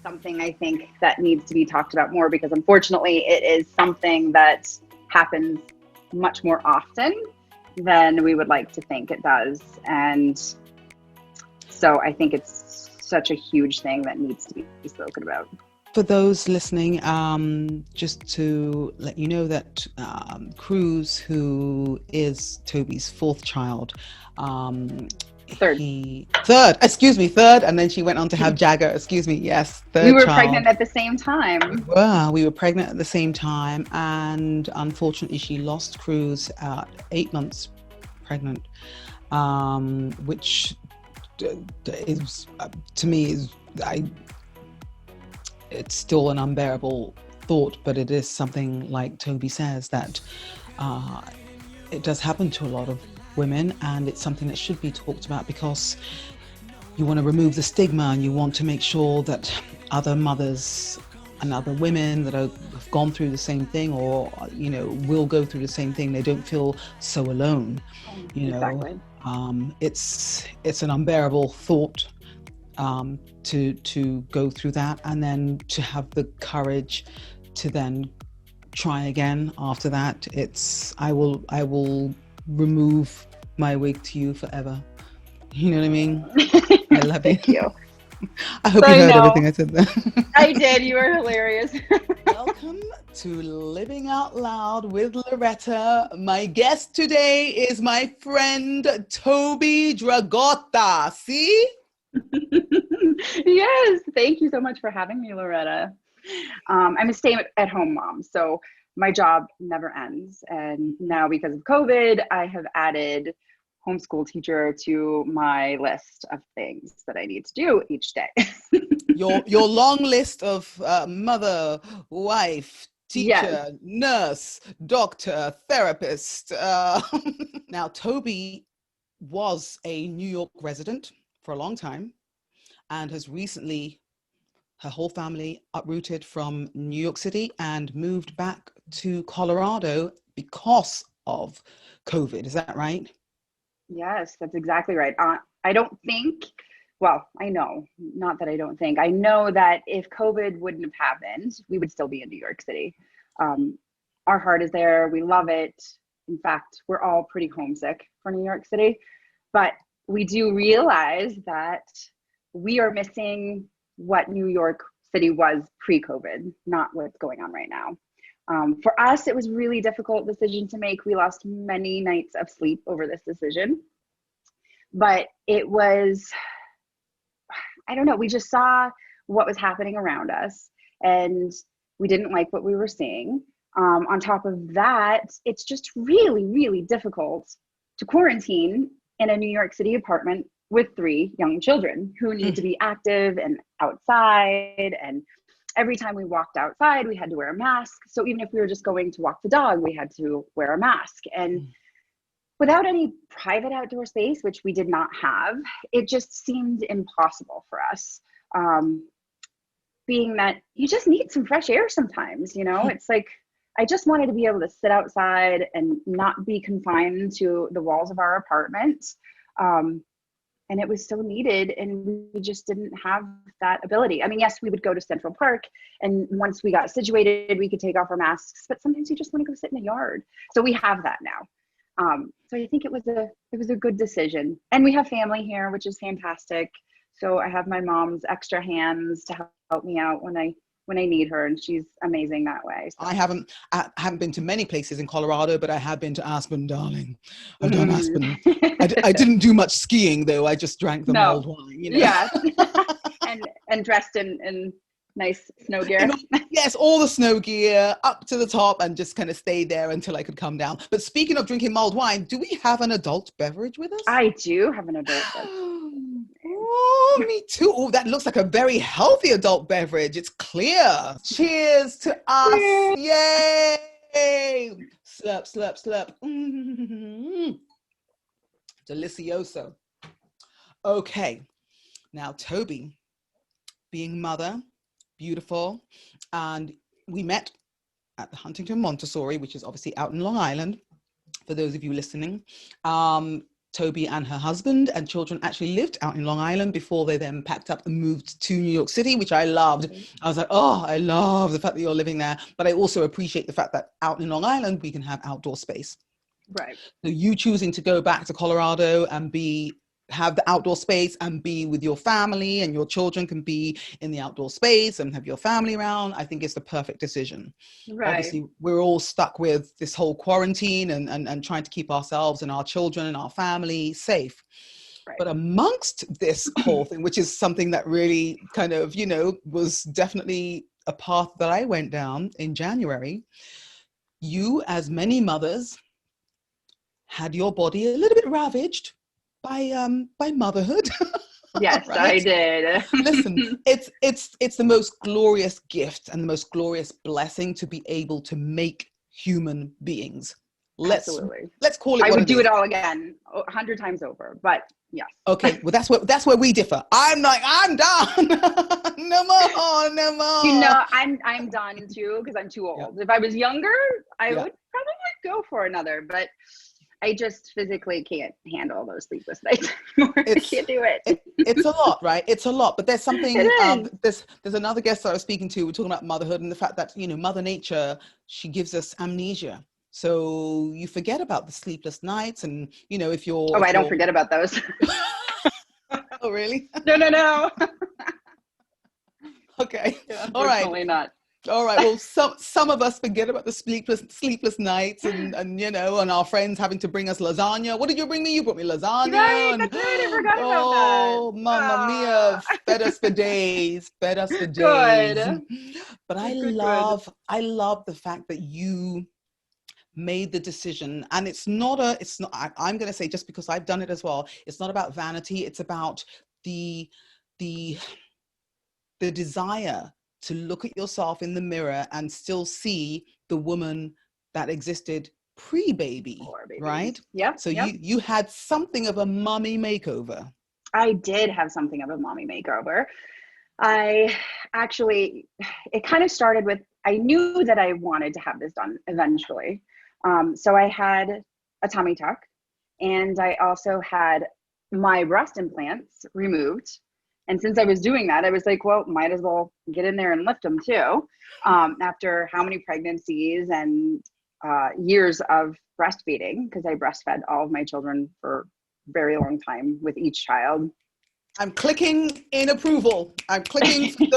something I think that needs to be talked about more, because unfortunately it is something that happens much more often than we would like to think it does. And so I think it's such a huge thing that needs to be spoken about. For those listening, just to let you know that Cruz, who is Tobi's fourth child, Third. third, and then she went on to have Jagger, yes, We third were child. pregnant at the same time. We were pregnant at the same time, and unfortunately she lost Cruz at 8 months pregnant, which is, to me, it's still an unbearable thought, but it is something, like Tobi says, that it does happen to a lot of women, and it's something that should be talked about, because you want to remove the stigma, and you want to make sure that other mothers and other women that have gone through the same thing, or will go through the same thing, they don't feel so alone. Exactly. It's an unbearable thought, to go through that, and then to have the courage to then try again after that. I will remove my wig to you forever. You know what I mean? I love you. Thank you. I hope you heard everything I said there. I did. You were hilarious. Welcome to Living Out Loud with Loretta. My guest today is my friend Tobi Dragotta. See? Yes. Thank you so much for having me, Loretta. I'm a stay-at-home mom, so my job never ends. And now, because of COVID, I have added homeschool teacher to my list of things that I need to do each day. Your long list of mother, wife, teacher, Yes. nurse, doctor, therapist. Now, Tobi was a New York resident for a long time, and has recently, her whole family uprooted from New York City and moved back to Colorado because of COVID. Is that right? Yes, that's exactly right. I don't think, well, I know, not that I don't think, I know that if COVID wouldn't have happened, we would still be in New York City. Um, our heart is there. We love it. In fact, we're all pretty homesick for New York City, but we do realize that we are missing what New York City was pre-COVID, not what's going on right now. For us, it was a really difficult decision to make. We lost many nights of sleep over this decision, but it was, I don't know, we just saw what was happening around us, and we didn't like what we were seeing. On top of that, it's just really, really difficult to quarantine in a New York City apartment with 3 young children who need to be active and outside. And every time we walked outside, we had to wear a mask. So even if we were just going to walk the dog, we had to wear a mask. And without any private outdoor space, which we did not have, it just seemed impossible for us. Being that you just need some fresh air sometimes, it's like, I just wanted to be able to sit outside and not be confined to the walls of our apartment. And it was so needed, and we just didn't have that ability. I mean, yes, we would go to Central Park, and once we got situated, we could take off our masks, but sometimes you just want to go sit in the yard. So we have that now. So I think it was a good decision. And we have family here, which is fantastic. So I have my mom's extra hands to help me out when I need her, and she's amazing that way. So. I haven't been to many places in Colorado, but I have been to Aspen, darling. I've done Aspen. I didn't do much skiing, though. I just drank the mulled wine. Yeah. and dressed in nice snow gear. Yes, all the snow gear up to the top, and just kind of stayed there until I could come down. But speaking of drinking mulled wine, do we have an adult beverage with us? I do have an adult beverage. Oh, me too. Oh, that looks like a very healthy adult beverage. It's clear. Cheers to us. Cheers. Yay. Slurp, slurp, slurp. Mm-hmm. Delicioso. Okay. Now, Tobi, being mother, beautiful, and we met at the Huntington Montessori, which is obviously out in Long Island, for those of you listening. Toby and her husband and children actually lived out in Long Island before they then packed up and moved to New York City, which I loved. I was like, oh, I love the fact that you're living there. But I also appreciate the fact that out in Long Island, we can have outdoor space. Right. So you choosing to go back to Colorado and have the outdoor space and be with your family, and your children can be in the outdoor space and have your family around, I think it's the perfect decision. Right. Obviously, we're all stuck with this whole quarantine and trying to keep ourselves and our children and our family safe. Right. But amongst this whole thing, which is something that really kind of, was definitely a path that I went down in January, you, as many mothers, had your body a little bit ravaged by motherhood. Yes, right? I did. Listen, it's the most glorious gift and the most glorious blessing to be able to make human beings. Absolutely. Let's call it. I would do it all again 100 times over, but yes. Okay, well that's where we differ. I'm like, I'm done. No more. I'm done too, because I'm too old. Yeah. If I was younger, I would probably go for another, but I just physically can't handle those sleepless nights anymore. I can't do it. It's a lot, right? It's a lot. But there's something, there's another guest that I was speaking to, we're talking about motherhood and the fact that, Mother Nature, she gives us amnesia. So you forget about the sleepless nights and, if you're... Oh, I don't forget about those. Oh, really? No. Okay. Yeah, all right. Definitely not. All right. Well, some of us forget about the sleepless nights and our friends having to bring us lasagna. What did you bring me? You brought me lasagna. Right, that's right. I forgot about that. Oh, mamma mia! Fed us for days. Fed us for days. Good. But I love the fact that you made the decision, and I'm going to say, just because I've done it as well, it's not about vanity. It's about the desire to look at yourself in the mirror and still see the woman that existed pre-baby, right? Yeah. So you had something of a mommy makeover. I did have something of a mommy makeover. It kind of started with, I knew that I wanted to have this done eventually. So I had a tummy tuck, and I also had my breast implants removed. And since I was doing that, I was like, well, might as well get in there and lift them too. After how many pregnancies and years of breastfeeding, because I breastfed all of my children for a very long time with each child. I'm clicking in approval. I'm clicking for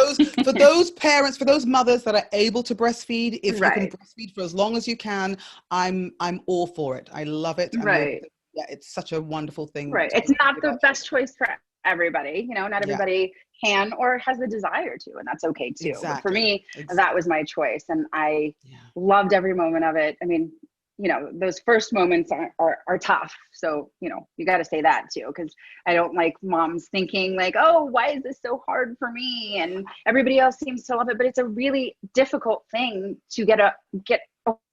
those parents, for those mothers that are able to breastfeed. If you can breastfeed for as long as you can, I'm all for it. I love it. Right. Yeah, it's such a wonderful thing. Right. It's not the best choice for everybody, not everybody can or has the desire to, and that's okay too. Exactly. But for me, that was my choice, and I loved every moment of it. I mean, those first moments are tough. So, you got to say that too, because I don't like moms thinking like, oh, why is this so hard for me? And everybody else seems to love it, but it's a really difficult thing to get a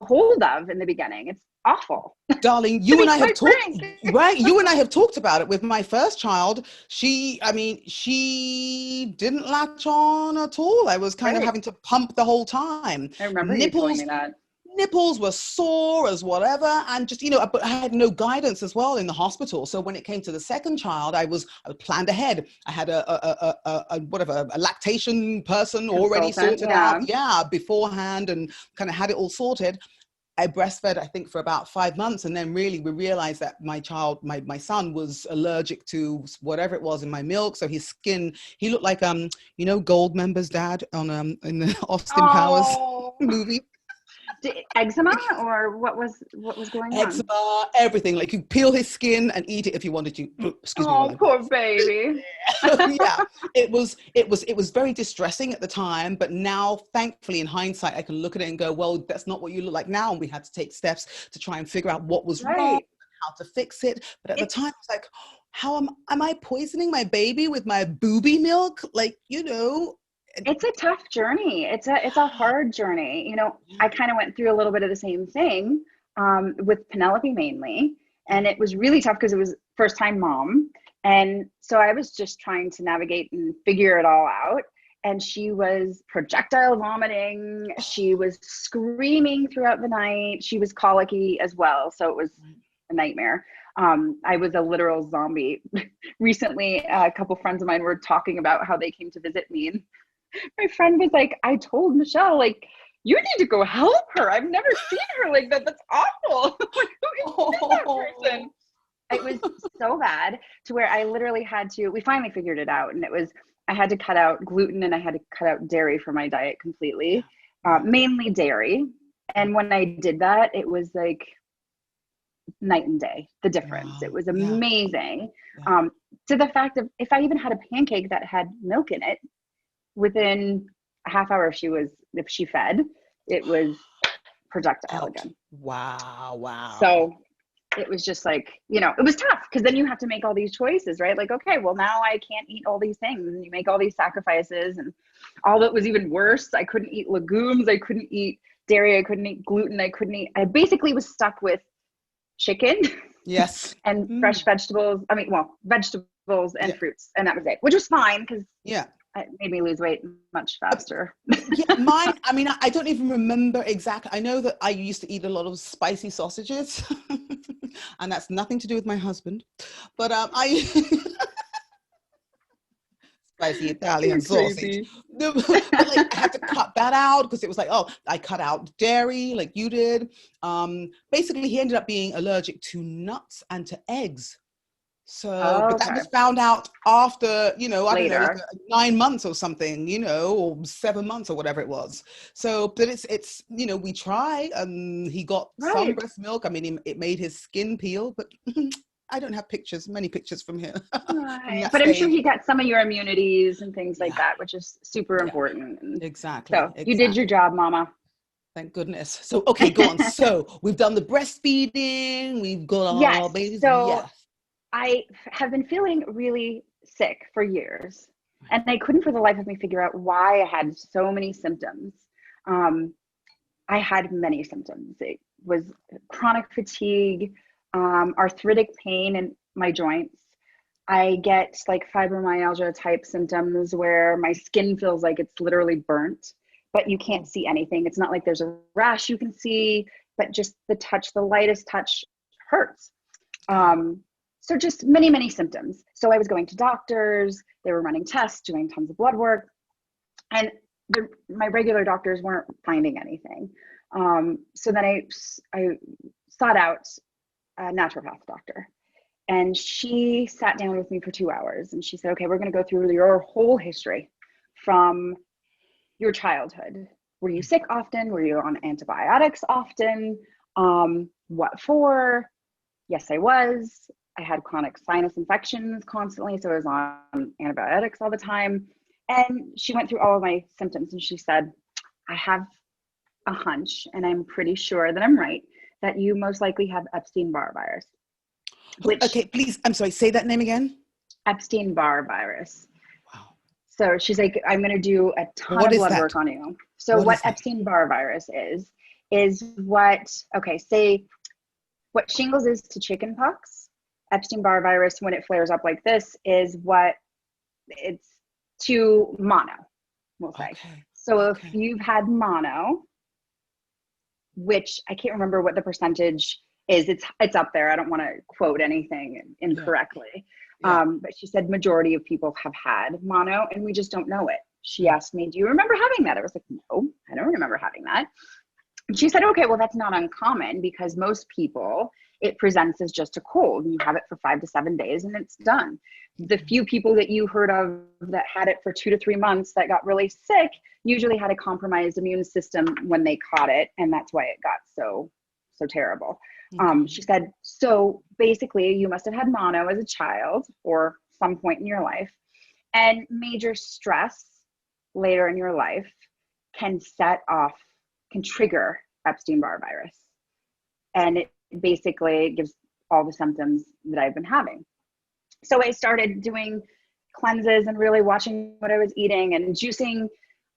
hold of in the beginning. It's awful. Darling, you and I have talked, right? You and I have talked about it with my first child. She didn't latch on at all. I was kind of having to pump the whole time. I remember you telling me that. Nipples were sore as whatever, and just but I had no guidance as well in the hospital. So when it came to the second child, I planned ahead. I had a lactation person already sorted out beforehand, and kind of had it all sorted. I breastfed, I think, for about 5 months, and then really we realized that my son was allergic to whatever it was in my milk. So his skin, he looked like Goldmember's dad on in the Austin Powers movie. Eczema, or what was going on? Eczema, everything. Like, you peel his skin and eat it if you wanted to. Excuse me. Oh, poor baby. Yeah, it was very distressing at the time, but now, thankfully, in hindsight, I can look at it and go, well, that's not what you look like now. And we had to take steps to try and figure out what was wrong, how to fix it. But at the time, I was like, how am I poisoning my baby with my booby milk? Like, it's a tough journey. It's a hard journey. I kind of went through a little bit of the same thing with Penelope mainly. And it was really tough because it was first time mom. And so I was just trying to navigate and figure it all out. And she was projectile vomiting. She was screaming throughout the night. She was colicky as well. So it was a nightmare. I was a literal zombie. Recently, a couple friends of mine were talking about how they came to visit me, and my friend was like, I told Michelle, like, you need to go help her. I've never seen her like that. That's awful. Like, who is that person? It was so bad to where I literally had to, we finally figured it out. And it was, I had to cut out gluten and I had to cut out dairy from my diet completely, mainly dairy. And when I did that, it was like night and day, the difference. Wow. It was amazing. To the fact of, if I even had a pancake that had milk in it, within a half hour, if she fed, it was projectile again. Wow. So it was just like, you know, it was tough because then you have to make all these choices, right? Like, okay, well, now I can't eat all these things, and you make all these sacrifices. And all that was even worse, I couldn't eat legumes, I couldn't eat dairy, I couldn't eat gluten, I basically was stuck with chicken, yes, and fresh vegetables. I mean, well, vegetables and fruits, and that was it, which was fine because it made me lose weight much faster. Mine, I mean, I don't even remember exactly. I know that I used to eat a lot of spicy sausages, and that's nothing to do with my husband, but I spicy Italian sausage. But like, I had to cut that out because it was like, oh, I cut out dairy like you did. Basically, he ended up being allergic to nuts and to eggs. So, but that was found out after, you know, I don't know, like 9 months or something, you know, or 7 months or whatever it was. So, but it's, you know, we try, he got some breast milk. I mean, it made his skin peel, but I don't have many pictures from him. But I'm sure he got some of your immunities and things like that, which is super important. Exactly. So you did your job, Mama. Thank goodness. So, okay, go on. So we've done the breastfeeding. We've got all our babies. So I have been feeling really sick for years, and I couldn't for the life of me figure out why I had so many symptoms. I had many symptoms. It was chronic fatigue, arthritic pain in my joints. I get like fibromyalgia type symptoms where my skin feels like it's literally burnt, but you can't see anything. It's not like there's a rash you can see, but just the lightest touch hurts. So just many symptoms. So I was going to doctors, they were running tests, doing tons of blood work, and my regular doctors weren't finding anything. So then I sought out a naturopath doctor, and she sat down with me for 2 hours, and she said, okay, we're going to go through your whole history from your childhood. Were you sick often? Were you on antibiotics often? What for? Yes, I was. I had chronic sinus infections constantly, so I was on antibiotics all the time. And she went through all of my symptoms, and she said, I have a hunch, and I'm pretty sure that I'm right, that you most likely have Epstein-Barr virus. Okay, please, I'm sorry, say that name again. Epstein-Barr virus. Wow. So she's like, I'm going to do a ton of blood work on you. So what Epstein-Barr virus is what, say what shingles is to chickenpox. Epstein-Barr virus, when it flares up like this, is what it's to mono, we'll say. So if you've had mono, which I can't remember what the percentage is, it's up there. I don't want to quote anything incorrectly. But she said majority of people have had mono, and we just don't know it. She asked me, do you remember having that? I was like, no, I don't remember having that. And she said, okay, well, that's not uncommon because most people, it presents as just a cold, and you have it for 5 to 7 days and it's done. The few people that you heard of that had it for 2 to 3 months that got really sick usually had a compromised immune system when they caught it, and that's why it got so terrible. She said, so basically you must have had mono as a child or some point in your life, and major stress later in your life can trigger Epstein-Barr virus. And it basically gives all the symptoms that I've been having. So I started doing cleanses and really watching what I was eating and juicing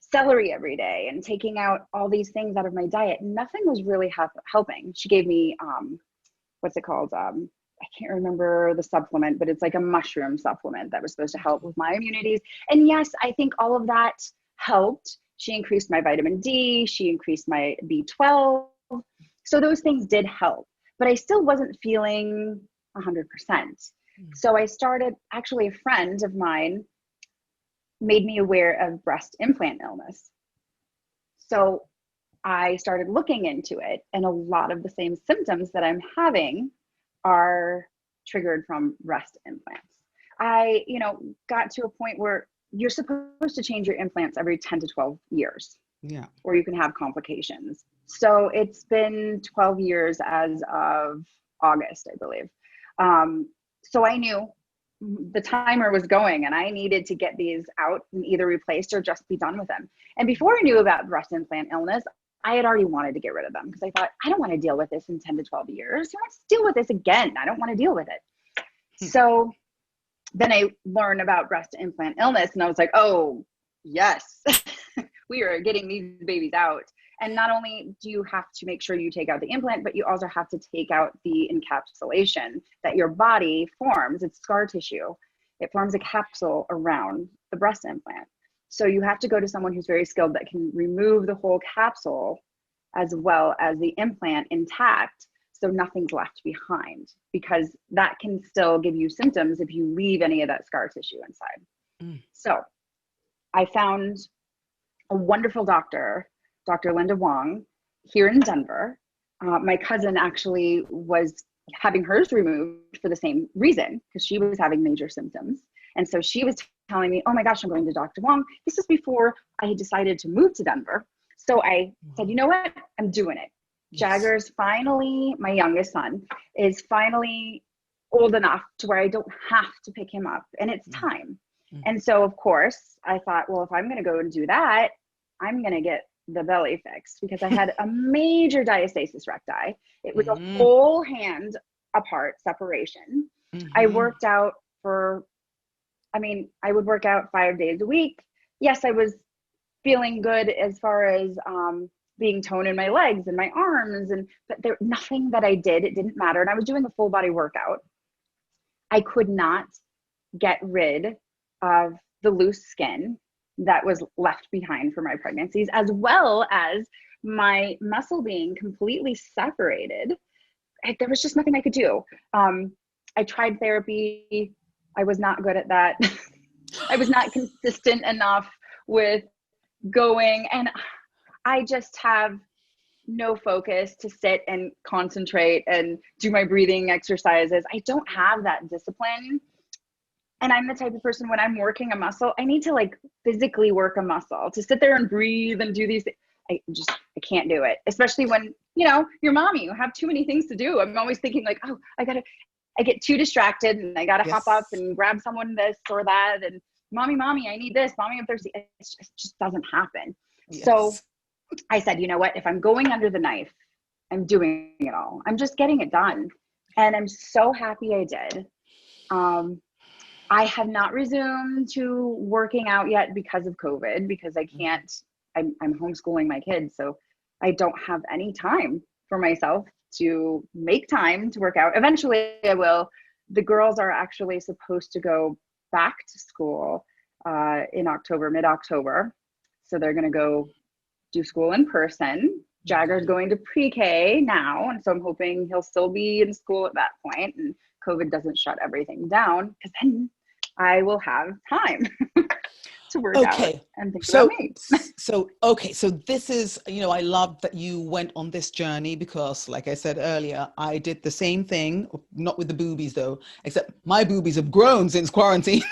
celery every day and taking out all these things out of my diet. Nothing was really helping. She gave me, what's it called? I can't remember the supplement, but it's like a mushroom supplement that was supposed to help with my immunities. And yes, I think all of that helped. She increased my vitamin D, she increased my B12. So those things did help, but I still wasn't feeling 100%. So I started, actually a friend of mine made me aware of breast implant illness. So I started looking into it, and a lot of the same symptoms that I'm having are triggered from breast implants. I, got to a point where you're supposed to change your implants every 10 to 12 years. Yeah. Or you can have complications. So it's been 12 years as of August, I believe. So I knew the timer was going, and I needed to get these out and either replaced or just be done with them. And before I knew about breast implant illness, I had already wanted to get rid of them because I thought, I don't want to deal with this in 10 to 12 years. Let's deal with this again. I don't want to deal with it. So then I learned about breast implant illness, and I was like, oh, yes, we are getting these babies out. And not only do you have to make sure you take out the implant, but you also have to take out the encapsulation that your body forms. It's scar tissue. It forms a capsule around the breast implant. So you have to go to someone who's very skilled that can remove the whole capsule as well as the implant intact, so nothing's left behind, because that can still give you symptoms if you leave any of that scar tissue inside. So I found a wonderful doctor, Dr. Linda Wong, here in Denver. My cousin actually was having hers removed for the same reason, because she was having major symptoms. And so she was telling me, oh my gosh, I'm going to Dr. Wong. This was before I had decided to move to Denver. So I said, you know what? I'm doing it. Jagger's finally, my youngest son, is finally old enough to where I don't have to pick him up, and it's time. And so, of course, I thought, well, if I'm going to go and do that, I'm going to get the belly fixed, because I had a major diastasis recti. It was a whole hand apart separation. I worked out I would work out 5 days a week. Yes, I was feeling good as far as being toned in my legs and my arms, but there nothing that I did, it didn't matter. And I was doing a full body workout. I could not get rid of the loose skin that was left behind from my pregnancies, as well as my muscle being completely separated. There was just nothing I could do. I tried therapy. I was not good at that. I was not consistent enough with going, and I just have no focus to sit and concentrate and do my breathing exercises. I don't have that discipline. And I'm the type of person, when I'm working a muscle, I need to physically work a muscle. To sit there and breathe and do these things, I can't do it. Especially when, you're mommy, you have too many things to do. I'm always thinking I get too distracted, and I gotta hop up and grab someone this or that, and mommy, I need this, mommy, I'm thirsty. It just doesn't happen. Yes. So I said, you know what, if I'm going under the knife, I'm doing it all. I'm just getting it done. And I'm so happy I did. I have not resumed to working out yet because of COVID, because I can't, I'm homeschooling my kids. So I don't have any time for myself to make time to work out. Eventually I will. The girls are actually supposed to go back to school in October, mid-October. So they're going to go do school in person. Jagger's going to pre-K now. And so I'm hoping he'll still be in school at that point, and COVID doesn't shut everything down, because then I will have time to work out and think about me. So this is, I love that you went on this journey, because like I said earlier, I did the same thing, not with the boobies though, except my boobies have grown since quarantine.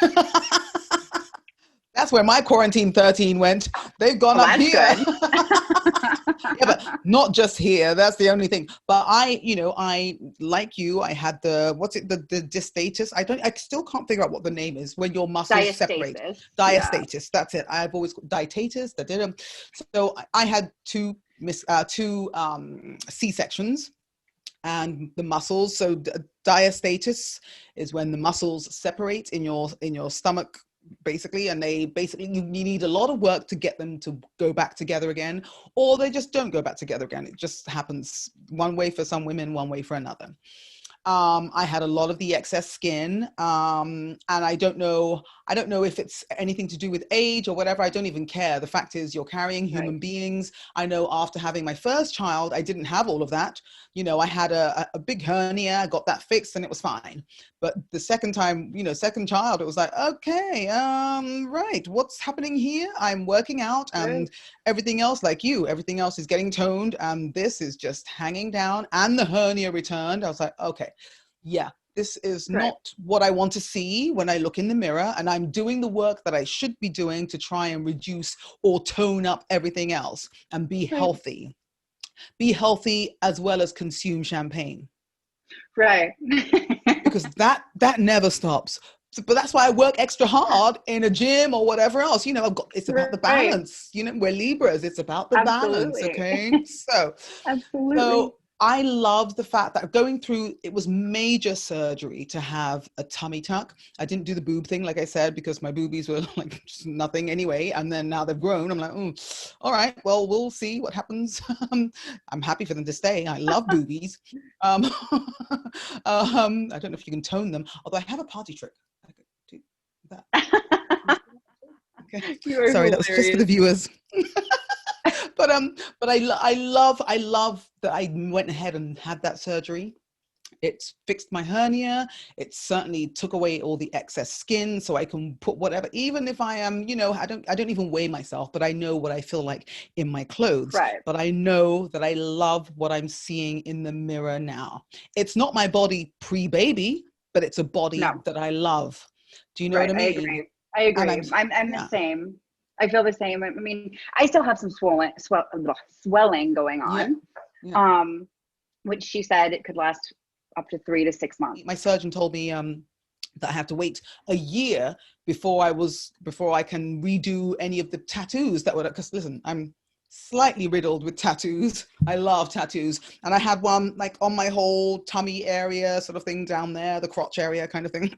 That's where my quarantine 13 went. They've gone up here. Yeah, but not just here. That's the only thing. But I like you, I had the diastasis. I still can't figure out what the name is when your muscles separate. Diastasis. Yeah. That's it. I've always diastasis. So I had two C-sections. And the muscles. So diastasis is when the muscles separate in your stomach, basically, and you need a lot of work to get them to go back together again, or they just don't go back together again. It just happens one way for some women, one way for another. I had a lot of the excess skin, and I don't know, I don't know if it's anything to do with age or whatever. I don't even care. The fact is you're carrying human Right. beings. I know after having my first child, I didn't have all of that. You know, I had a big hernia, I got that fixed and it was fine. But the second time, you know, second child, it was like, okay, right, what's happening here? I'm working out Right. and everything else, like you, everything else is getting toned and this is just hanging down, and the hernia returned. I was like, okay, yeah, this is Right. not what I want to see when I look in the mirror, and I'm doing the work that I should be doing to try and reduce or tone up everything else and be Right. healthy. Be healthy as well as consume champagne, Right. because that never stops. But that's why I work extra hard in a gym or whatever else. You know, it's about the Right. balance. You know, we're Libras. It's about the balance. Absolutely. Okay. So Absolutely. I love the fact that going through, it was major surgery to have a tummy tuck. I didn't do the boob thing, like I said, because my boobies were like just nothing anyway. And then now they've grown. I'm like, all right, well, we'll see what happens. I'm happy for them to stay. I love boobies. I don't know if you can tone them, although I have a party trick. I could do that. Okay. You are Sorry, that was just for the hilarious. viewers. But I love that I went ahead and had that surgery. It's fixed my hernia. It certainly took away all the excess skin, so I can put whatever, even if I am, you know, I don't even weigh myself, but I know what I feel like in my clothes. Right. But I know that I love what I'm seeing in the mirror now. It's not my body pre-baby, but it's a body No. that I love. Do you know what Right. I I mean? agree. I And agree. I'm the yeah, same. I feel the same. I mean, I still have some swelling going yeah, on, yeah. um, which she said it could last up to 3 to 6 months. My surgeon told me that I have to wait a year before I can redo any of the tattoos that were, because listen, I'm slightly riddled with tattoos. I love tattoos, and I had one like on my whole tummy area, sort of thing down there, the crotch area, kind of thing.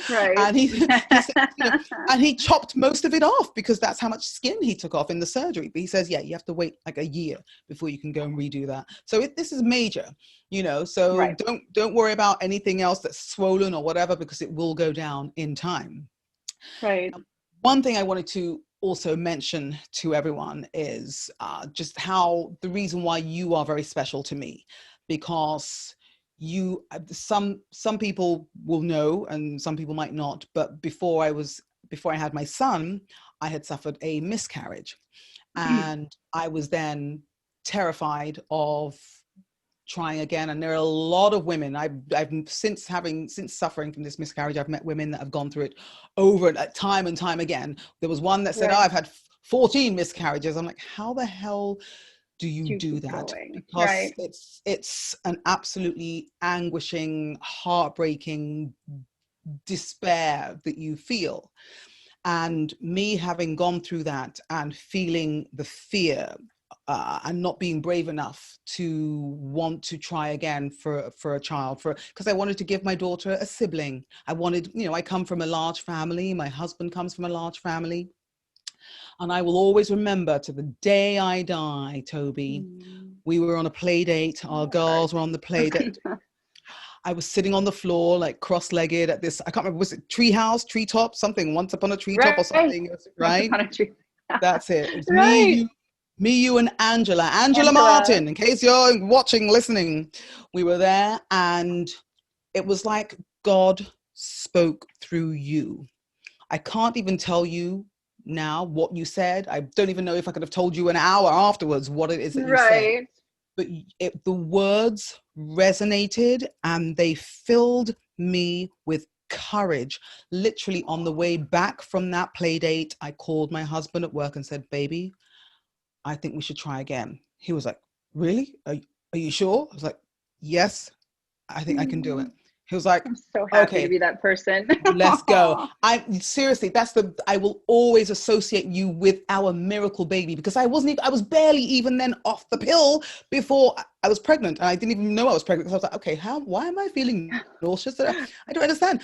Right. And he said, you know, and he chopped most of it off because that's how much skin he took off in the surgery. But he says, yeah, you have to wait like a year before you can go and redo that. So this is major, you know. So Right. don't worry about anything else that's swollen or whatever, because it will go down in time. Right. One thing I wanted to also mention to everyone is just how the reason why you are very special to me, because you some people will know and some people might not, but before I had my son, I had suffered a miscarriage, and I was then terrified of trying again. And there are a lot of women I've since suffering from this miscarriage, I've met women that have gone through it over time and time again. There was one that said, oh, Right. I've had 14 miscarriages. I'm like, how the hell do you You do keep that? going. Because Right. it's an absolutely anguishing, heartbreaking despair that you feel. And me having gone through that and feeling the fear, and not being brave enough to want to try again for a child, because I wanted to give my daughter a sibling. I wanted, you know, I come from a large family. My husband comes from a large family. And I will always remember to the day I die, Toby, Mm. we were on a play date. Our That hurts. girls were on the play date. I was sitting on the floor, like cross-legged at this, I can't remember, was it treetop, something, once upon a treetop or Right. something, Once right? upon a dream. That's it. It was Right. me, you, and Angela Angela. Martin. In case you're watching, listening, we were there, and it was like God spoke through you. I can't even tell you now what you said. I don't even know if I could have told you an hour afterwards what it is that you said. Right. But the words resonated and they filled me with courage. Literally on the way back from that play date, I called my husband at work and said, baby, I think we should try again. He was like, really? Are you sure? I was like, yes, I think I can do it. Mm. He was like, I'm so happy to okay, be that person. let's go. I seriously, I will always associate you with our miracle baby, because I was barely even then off the pill before I was pregnant, and I didn't even know I was pregnant, because I was like, okay, why am I feeling nauseous? I don't understand.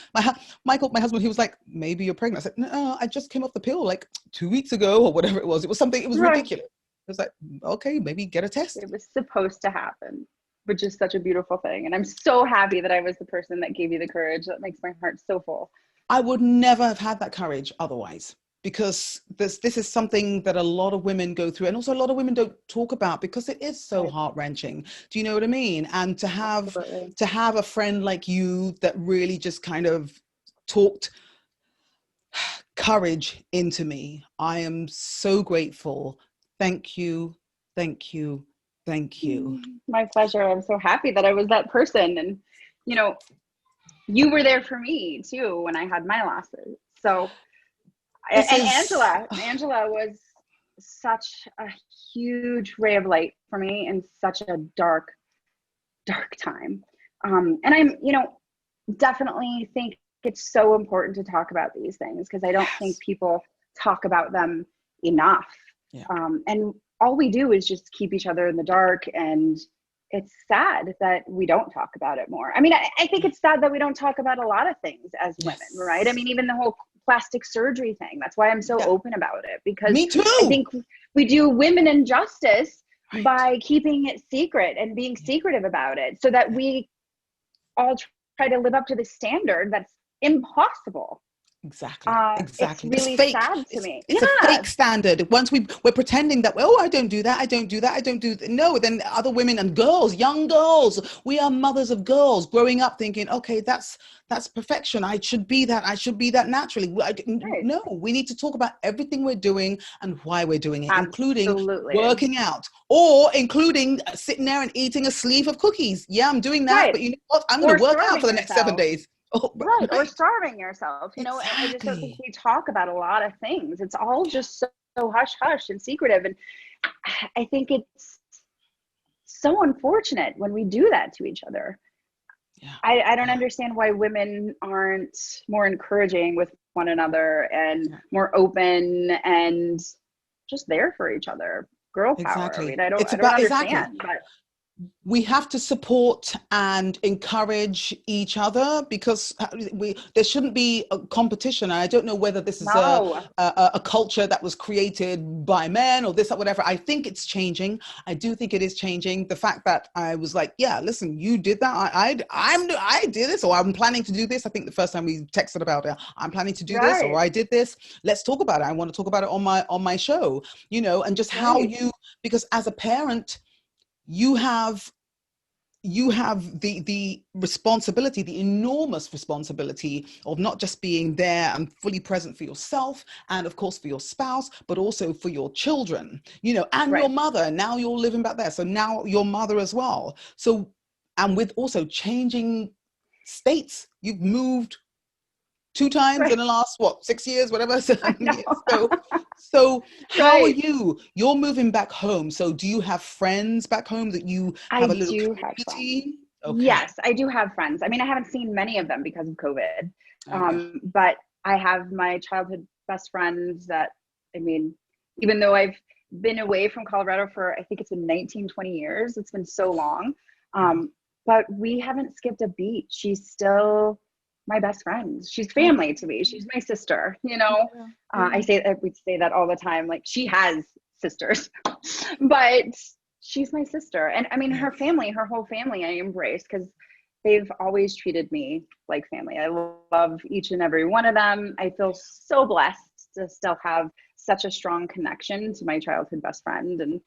Michael, my husband, he was like, maybe you're pregnant. I said, no, I just came off the pill like 2 weeks ago or whatever it was. It was something, it was Right. ridiculous. It was like, okay, maybe get a test. It was supposed to happen, which is such a beautiful thing. And I'm so happy that I was the person that gave you the courage. That makes my heart so full. I would never have had that courage otherwise, because this is something that a lot of women go through, and also a lot of women don't talk about because it is so heart-wrenching. Do you know what I mean? And to have a friend like you that really just kind of talked courage into me, I am so grateful. Thank you, thank you, thank you. My pleasure. I'm so happy that I was that person. And, you know, you were there for me too when I had my losses. So, and Angela was such a huge ray of light for me in such a dark time. And I'm, you know, definitely think it's so important to talk about these things, because I don't think people talk about them enough. Yeah. And all we do is just keep each other in the dark, and it's sad that we don't talk about it more. I mean, I think it's sad that we don't talk about a lot of things as women, right? I mean, even the whole plastic surgery thing, that's why I'm so open about it, because me too. I think we do women injustice by keeping it secret and being secretive about it, so that we all try to live up to the standard that's impossible. Exactly. It's really sad to me. It's a fake standard. Once we're pretending that, I don't do that, I don't do that, I don't do that. No, then other women and girls, young girls, we are mothers of girls growing up thinking, okay, that's perfection. I should be that naturally. No, we need to talk about everything we're doing and why we're doing it, including working out, or including sitting there and eating a sleeve of cookies. Yeah, I'm doing that, but you know what? I'm going to work out for the next 7 days. Right. Or starving yourself, you know. I just don't think we talk about a lot of things. It's all just so hush hush and secretive, and I think it's so unfortunate when we do that to each other. I don't understand why women aren't more encouraging with one another and more open and just there for each other. Girl power. I mean, I don't understand, but we have to support and encourage each other, because there shouldn't be a competition. And I don't know whether this is a culture that was created by men or this or whatever. I think it's changing. I do think it is changing. The fact that I was like, yeah, listen, you did that. I did this, or I'm planning to do this. I think the first time we texted about it, I'm planning to do this, or I did this. Let's talk about it. I want to talk about it on my show, you know, and just how because as a parent, you have the responsibility, the enormous responsibility of not just being there and fully present for yourself and of course for your spouse, but also for your children, you know, and your mother. Now you're living back there, so now your mother as well. So, and with also changing states, you've moved 2 times in the last 6 years, whatever. So how are you? You're moving back home. So do you have friends back home that you have a little community? Okay. Yes, I do have friends. I mean, I haven't seen many of them because of COVID, but I have my childhood best friends that, I mean, even though I've been away from Colorado for, I think it's been 19, 20 years, it's been so long, but we haven't skipped a beat. She's still my best friend. She's family to me. She's my sister, you know. We say that all the time, like she has sisters, but she's my sister. And I mean, her whole family I embrace, because they've always treated me like family. I love each and every one of them. I feel so blessed to still have such a strong connection to my childhood best friend. And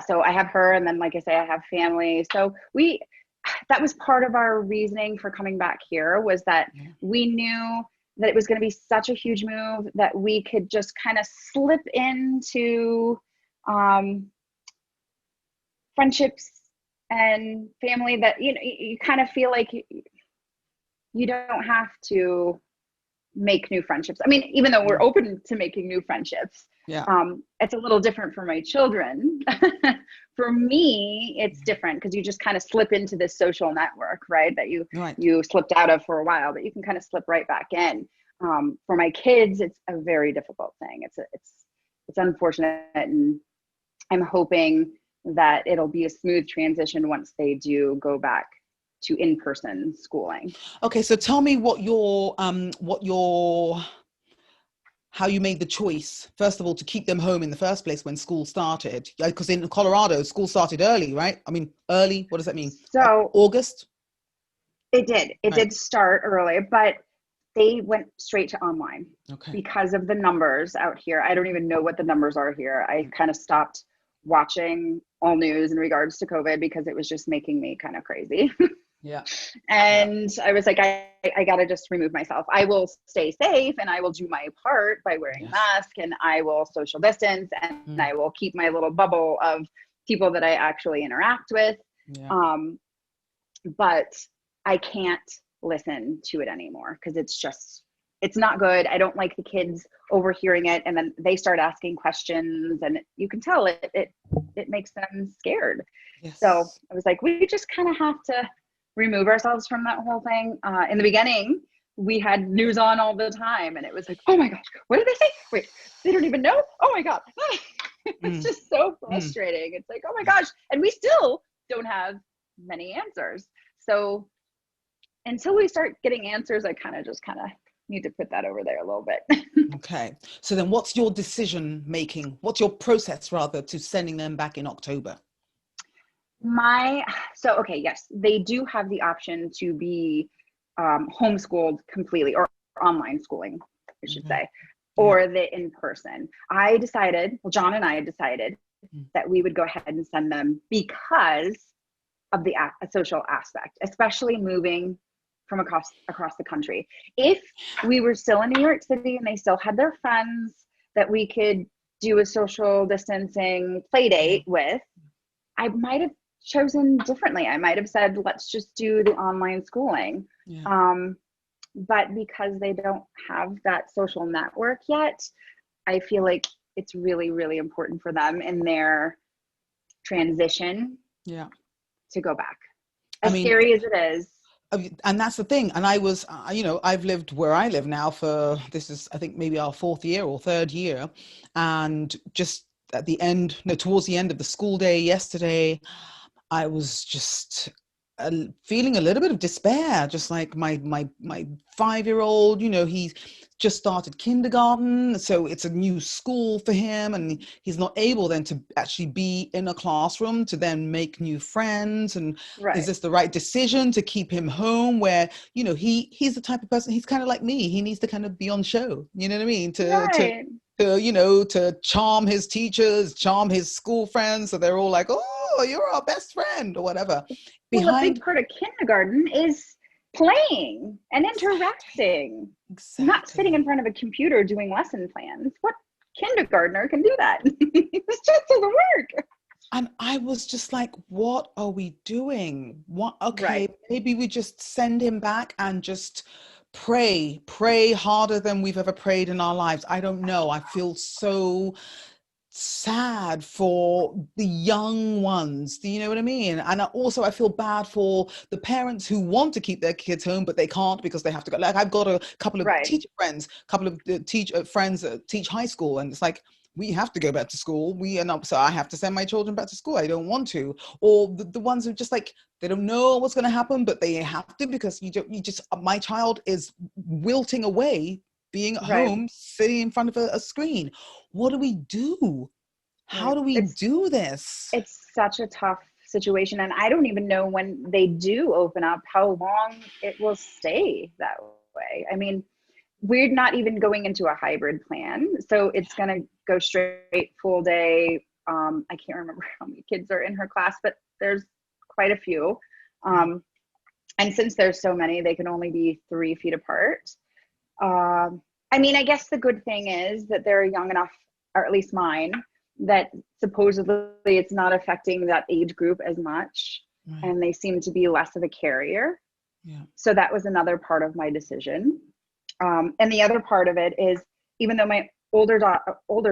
so I have her, and then like I say, I have family. So that was part of our reasoning for coming back here, was that we knew that it was going to be such a huge move that we could just kind of slip into friendships and family that, you know, you kind of feel like you don't have to make new friendships. I mean, even though we're open to making new friendships, it's a little different for my children. For me, it's different, because you just kind of slip into this social network, right? That you slipped out of for a while, but you can kind of slip right back in. For my kids, it's a very difficult thing. It's unfortunate, and I'm hoping that it'll be a smooth transition once they do go back to in-person schooling. Okay, so tell me how you made the choice, first of all, to keep them home in the first place when school started. Because in Colorado, school started early, right? I mean, early, what does that mean? So August? It did. It did start early, but they went straight to online because of the numbers out here. I don't even know what the numbers are here. I kind of stopped watching all news in regards to COVID because it was just making me kind of crazy. Yeah. And I was like, I got to just remove myself. I will stay safe and I will do my part by wearing a mask, and I will social distance, and I will keep my little bubble of people that I actually interact with. Yeah. But I can't listen to it anymore because it's not good. I don't like the kids overhearing it, and then they start asking questions, and you can tell it makes them scared. Yes. So I was like, we just kind of have to remove ourselves from that whole thing. In the beginning, we had news on all the time, and it was like, oh my gosh, what did they say? Wait, they don't even know? Oh my God. It's just so frustrating. It's like, oh my gosh. And we still don't have many answers. So until we start getting answers, I kind of need to put that over there a little bit. Okay. So then what's your decision making? What's your process rather to sending them back in October? Yes, they do have the option to be homeschooled completely, or online schooling, I should say, or the in-person. John and I decided that we would go ahead and send them because of the social aspect, especially moving from across the country. If we were still in New York City and they still had their friends that we could do a social distancing play date with, I might have chosen differently. I might have said, let's just do the online schooling. But because they don't have that social network yet, I feel like it's really, really important for them in their transition to go back. Scary as it is. And that's the thing. And I was, I've lived where I live now for, this is, I think maybe our 4th year or 3rd year. And just at the end, towards the end of the school day yesterday, I was just feeling a little bit of despair, just like my 5-year-old, he's just started kindergarten, so it's a new school for him, and he's not able then to actually be in a classroom to then make new friends. And is this the right decision to keep him home where, he's the type of person, he's kind of like me, he needs to kind of be on show, you know what I mean, to charm his teachers, charm his school friends, so they're all like, oh, you're our best friend or whatever. Well, a big part of kindergarten is playing and interacting. Exactly. Not sitting in front of a computer doing lesson plans. What kindergartner can do that? It just doesn't work. And I was just like, what are we doing? Maybe we just send him back and just pray harder than we've ever prayed in our lives. I don't know. I feel so sad for the young ones. Do you know what I mean? And I feel bad for the parents who want to keep their kids home, but they can't because they have to go. Like, I've got a couple of teacher friends, friends that teach high school, and it's like, we have to go back to school. So I have to send my children back to school. I don't want to. Or the ones who just like, they don't know what's going to happen, but they have to because my child is wilting away being at home, sitting in front of a screen. What do we do? How do we do this? It's such a tough situation. And I don't even know when they do open up, how long it will stay that way. I mean, we're not even going into a hybrid plan. So it's going to go straight full day. I can't remember how many kids are in her class, but there's quite a few. And since there's so many, they can only be 3 feet apart. I guess the good thing is that they're young enough, or at least mine, that supposedly it's not affecting that age group as much, and they seem to be less of a carrier. So that was another part of my decision. And the other part of it is, even though my older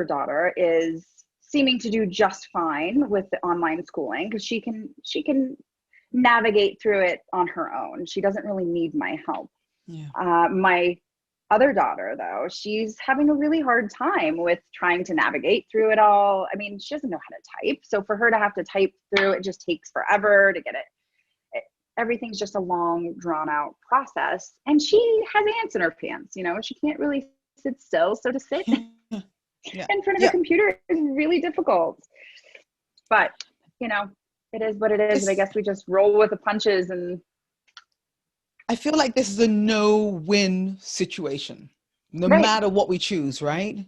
daughter is seeming to do just fine with the online schooling, because she can navigate through it on her own. She doesn't really need my help. My other daughter, though, she's having a really hard time with trying to navigate through it all. I mean, she doesn't know how to type. So for her to have to type through, it just takes forever to get it. Everything's just a long, drawn out process. And she has ants in her pants, she can't really sit still. So to sit in front of a computer is really difficult. But, it is what it is. And I guess we just roll with the punches and I feel like this is a no-win situation, no Right. matter what we choose, right?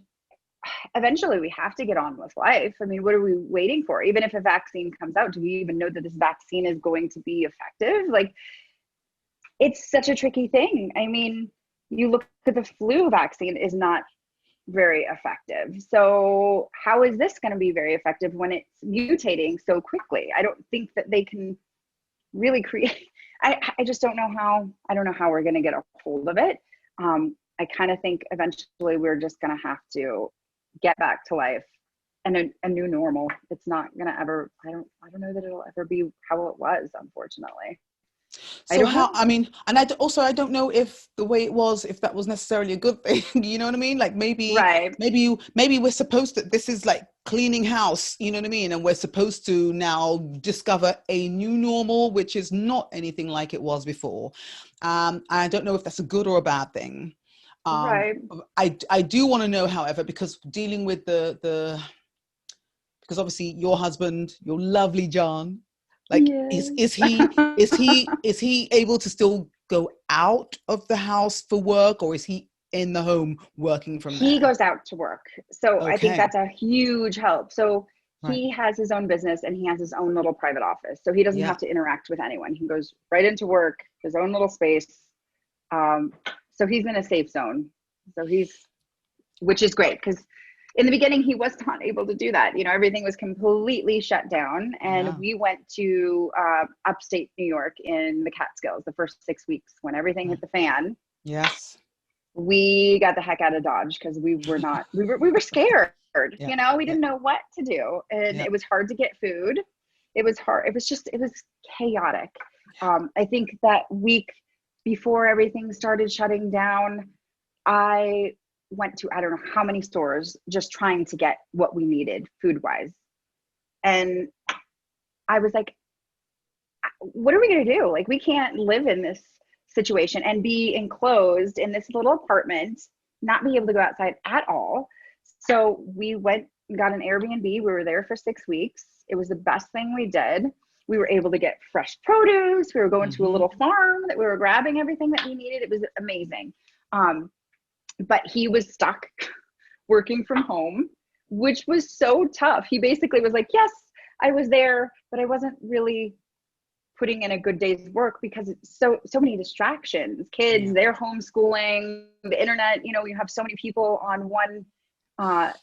Eventually we have to get on with life. I mean, what are we waiting for? Even if a vaccine comes out, do we even know that this vaccine is going to be effective? Like, it's such a tricky thing. I mean, you look at the flu vaccine is not very effective. So how is this going to be very effective when it's mutating so quickly? I don't think that they can really create. I just don't know how. I don't know how we're going to get a hold of it. I kind of think eventually we're just going to have to get back to life and a new normal. It's not going to ever. I don't know that it'll ever be how it was. Unfortunately, I So don't how, know. I mean, and also I don't know if the way it was, if that was necessarily a good thing, you know what I mean? Like Right. maybe we're supposed to, this is like cleaning house, you know what I mean? And we're supposed to now discover a new normal, which is not anything like it was before. I don't know if that's a good or a bad thing. Um, Right. I do want to know, however, because dealing with because obviously your husband, your lovely John, like Yeah. is he able to still go out of the house for work, or is he in the home working from He there? goes out to work. So I think Okay, that's a huge help. So right. he has his own business and he has his own little private office. So he doesn't Yeah. have to interact with anyone. He goes right into work, his own little space. Um, so he's in a safe zone. So which is great because in the beginning he was not able to do that. You know, everything was completely shut down, and Yeah. we went to upstate New York in the Catskills the first 6 weeks when everything hit Right. the fan. Yes. We got the heck out of Dodge because we were scared. Yeah. You know, we Yeah. didn't know what to do, and Yeah. it was hard to get food. It was hard. It was chaotic. I think that week before everything started shutting down, I went to I don't know how many stores just trying to get what we needed food wise, and I was like, what are we going to do? Like, we can't live in this situation and be enclosed in this little apartment, not be able to go outside at all. So we went and got an Airbnb. We were there for 6 weeks. It was the best thing we did. We were able to get fresh produce. We were going to a Hmm. little farm that we were grabbing everything that we needed. It was amazing. Um, but he was stuck working from home, which was so tough. He basically was like, yes, I was there, but I wasn't really putting in a good day's work because it's so many distractions, kids, Yeah. they're homeschooling, the internet, you know, you have so many people on one uh I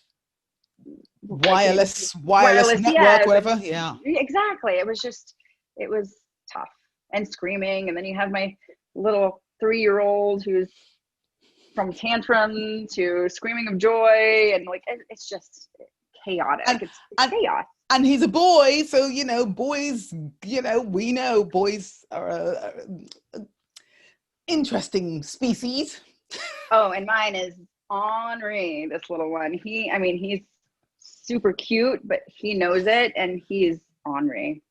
can't even Wireless wireless, network, yes, whatever. Yeah. exactly. It was tough and screaming, and then you have my little 3-year-old who's from tantrum to screaming of joy, and like it's just chaotic. And It's and chaos. and he's a boy, so boys, we know boys are a interesting species. Oh, and mine is Henri, this little one. I mean, he's super cute, but he knows it, and he's Henri.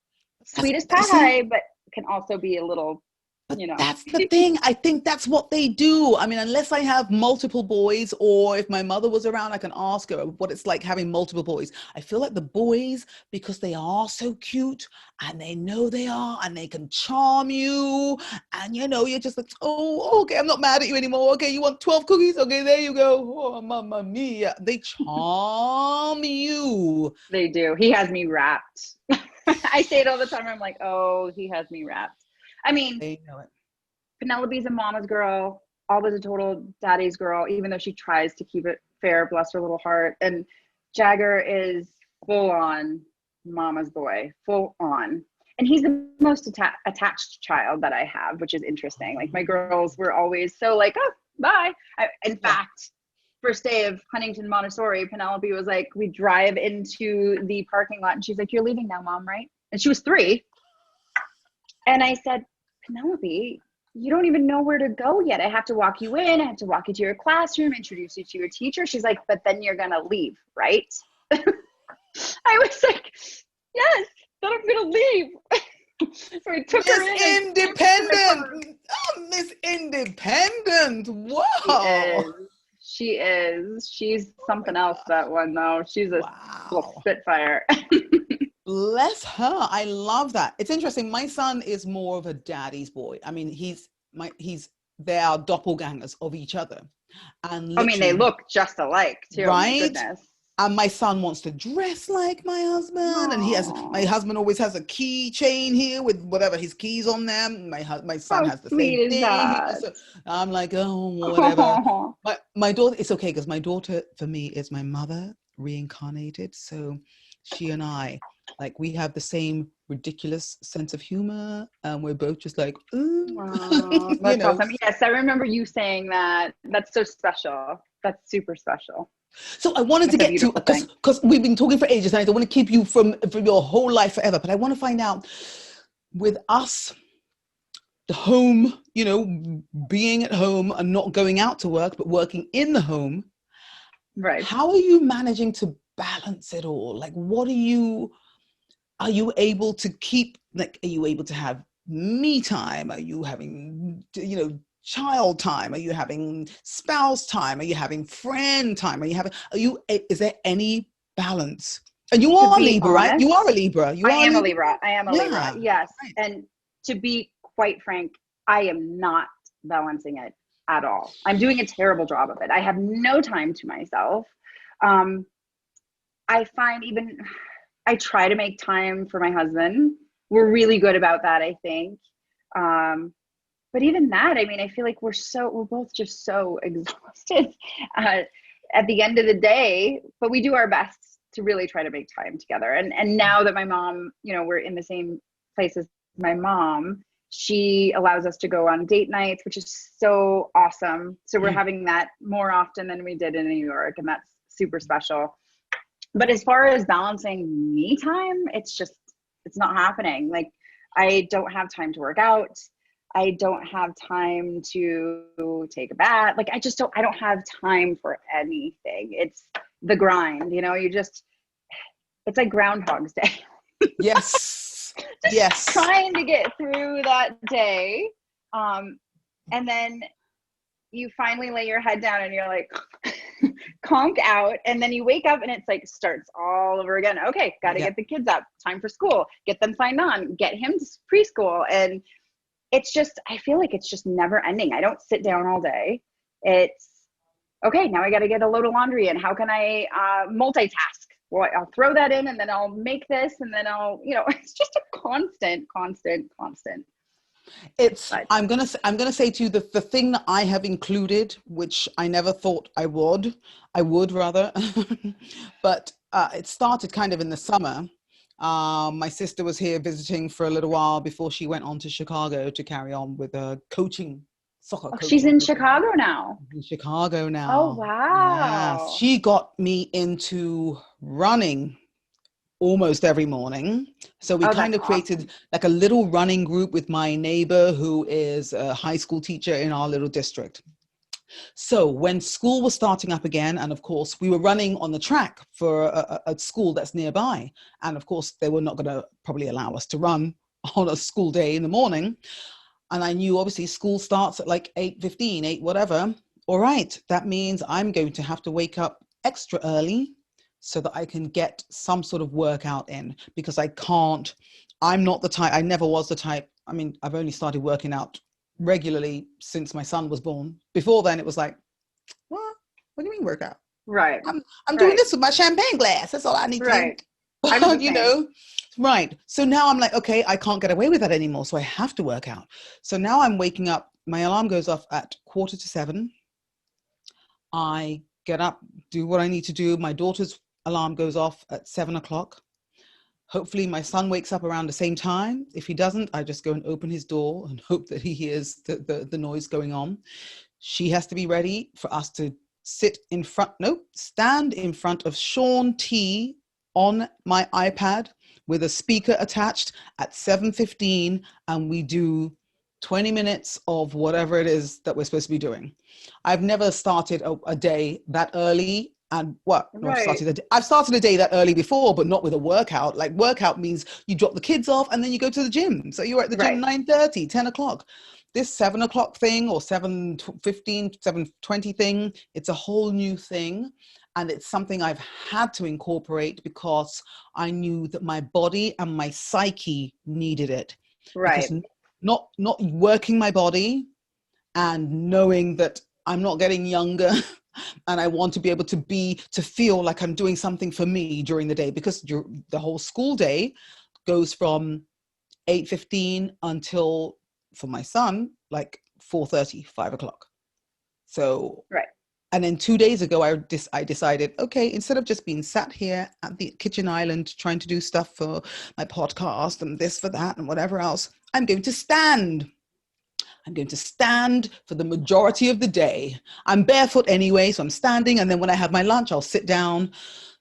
Sweet as See, pie, but can also be a little, but you know. that's the thing. I think that's what they do. I mean, unless I have multiple boys, or if my mother was around, I can ask her what it's like having multiple boys. I feel like the boys, because they are so cute and they know they are, and they can charm you. And you're just like, oh, okay, I'm not mad at you anymore. Okay, you want 12 cookies? Okay, there you go. Oh, mamma mia. They charm you. They do. He has me wrapped. I say it all the time. I'm like, oh, he has me wrapped. I mean, They know it. Penelope's a mama's girl. Alwa's a total daddy's girl, even though she tries to keep it fair, bless her little heart. And Jagger is full on mama's boy, full on. And he's the most attached child that I have, which is interesting. Like, my girls were always so like, oh, bye. In Yeah. fact, first day of Huntington Montessori, Penelope was like, we drive into the parking lot and she's like, you're leaving now, mom, right? And she was 3. And I said, Penelope, you don't even know where to go yet. I have to walk you in. I have to walk you to your classroom, introduce you to your teacher. She's like, but then you're going to leave, right? I was like, yes, then I'm going to leave. So I took her Miss in. Independent. Oh, Miss Independent. She Wow. is. She is. She's Oh my something else, God. that one, though. She's a little Wow. spitfire. Bless her. I love that. It's interesting. My son is more of a daddy's boy. I mean, they are doppelgangers of each other. And I mean, they literally, look just alike too. My right? goodness. And my son wants to dress like my husband, and my husband always has a keychain here with whatever his keys on them. My son How has the sweet same is thing. that? So I'm like, oh, whatever. My daughter, it's okay because my daughter for me is my mother reincarnated. So she and I, like, we have the same ridiculous sense of humor, and we're both just like, Wow, you that's know. awesome. Yes, I remember you saying that. That's so special. That's super special. So I wanted to That's a get to, beautiful thing. because we've been talking for ages, and I don't want to keep you from your whole life forever, but I want to find out, with us, the home, you know, being at home and not going out to work, but working in the home, Right. how are you managing to balance it all? Like, are you able to keep, like, are you able to have me time? Are you having, you know, child time? Are you having spouse time? Are you having friend time? Is there any balance? And you To are a be Libra, right? You honest, are a Libra. You I are a am a Libra? Libra. I am a Libra. Yeah. Yes. Right. And to be quite frank, I am not balancing it at all. I'm doing a terrible job of it. I have no time to myself. I find I try to make time for my husband. We're really good about that, I think. But even that, I mean, I feel like we're both just so exhausted at the end of the day, but we do our best to really try to make time together. And now that my mom, you know, we're in the same place as my mom, she allows us to go on date nights, which is so awesome. So we're having that more often than we did in New York, and that's super special. But as far as balancing me time, it's not happening. Like, I don't have time to work out. I don't have time to take a bath. Like, I don't have time for anything. It's the grind, you know, it's like Groundhog's Day. Yes. Just Yes. trying to get through that day. And then you finally lay your head down and you're like, conk out. And then you wake up and it's like starts all over again. Okay, got to get the kids up. Time for school. Get them signed on. Get him to preschool. And I feel like it's just never ending. I don't sit down all day. It's okay. Now I got to get a load of laundry in. How can I multitask? Well, I'll throw that in and then I'll make this and then it's just a constant. I'm gonna say to you the thing that I have included, which I never thought I would rather, but it started kind of in the summer. My sister was here visiting for a little while before she went on to Chicago to carry on with soccer coaching. She's in Chicago now. In Chicago now. Oh, wow. Yes. She got me into running almost every morning. So we kind of created like a little running group with my neighbor who is a high school teacher in our little district. So when school was starting up again, and of course we were running on the track for a school that's nearby, and of course they were not going to probably allow us to run on a school day in the morning. And I knew obviously school starts at like 8:15, 8 whatever. All right, that means I'm going to have to wake up extra early so that I can get some sort of workout in, because I'm not the type, I never was the type. I mean, I've only started working out regularly since my son was born. Before then it was like, what do you mean workout? Right. I'm doing this with my champagne glass. That's all I need to do. You know, right. So now I'm like, okay, I can't get away with that anymore. So I have to work out. So now I'm waking up, my alarm goes off at 6:45. I get up, do what I need to do. My daughter's alarm goes off at 7:00. Hopefully my son wakes up around the same time. If he doesn't, I just go and open his door and hope that he hears the noise going on. She has to be ready for us to stand in front of Sean T on my iPad with a speaker attached at 7:15, and we do 20 minutes of whatever it is that we're supposed to be doing. I've never started a day that early. And I've started a day that early before, but not with a workout. Like, workout means you drop the kids off and then you go to the gym. So you're at the gym 9:30, 10:00. This 7:00 thing or 7:15, 7:20 thing, it's a whole new thing. And it's something I've had to incorporate because I knew that my body and my psyche needed it. Right. Because not working my body and knowing that I'm not getting younger and I want to be able to feel like I'm doing something for me during the day, because the whole school day goes from 8:15 until, for my son, like 4:30, 5 o'clock. So, Right. and then 2 days ago, I decided, okay, instead of just being sat here at the kitchen island trying to do stuff for my podcast and this for that and whatever else, I'm going to stand. I'm going to stand for the majority of the day. I'm barefoot anyway, so I'm standing. And then when I have my lunch, I'll sit down,